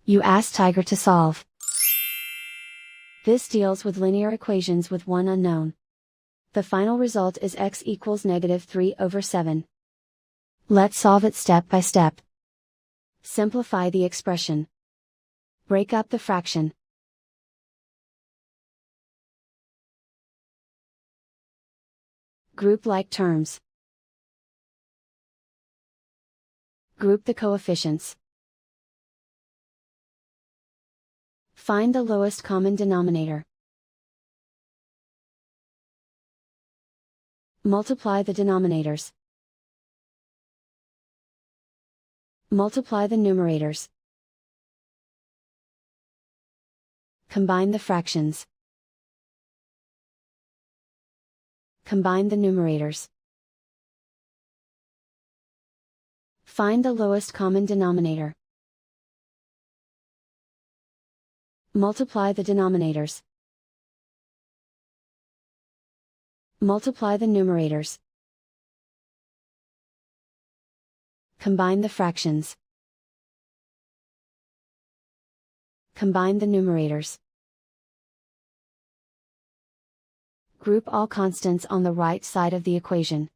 You ask Tiger to solve. This deals with linear equations with one unknown. The final result is x equals -3/7. Let's solve it step by step. Simplify the expression. Break up the fraction. Group like terms. Group the coefficients. Find the lowest common denominator. Multiply the denominators. Multiply the numerators. Combine the fractions. Combine the numerators. Find the lowest common denominator. Multiply the denominators. Multiply the numerators. Combine the fractions. Combine the numerators. Group all constants on the right side of the equation.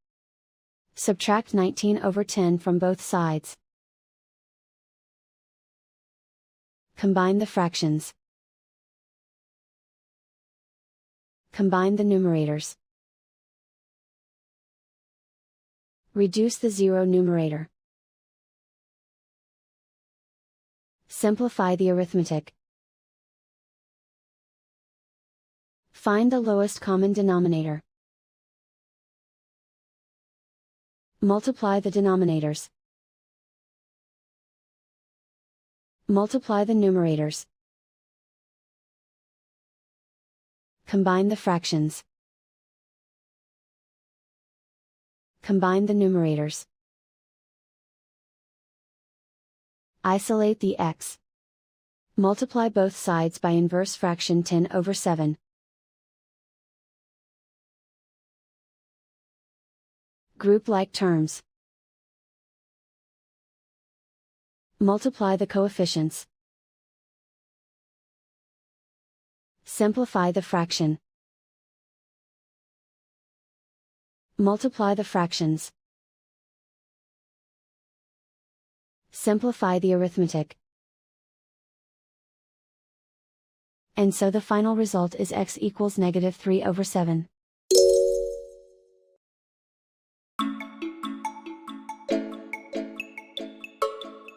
Subtract 19/10 from both sides. Combine the fractions. Combine the numerators. Reduce the zero numerator. Simplify the arithmetic. Find the lowest common denominator. Multiply the denominators. Multiply the numerators. Combine the fractions. Combine the numerators. Isolate the x. Multiply both sides by inverse fraction 10/7. Group like terms. Multiply the coefficients. Simplify the fraction. Multiply the fractions. Simplify the arithmetic. And so the final result is x equals -3/7.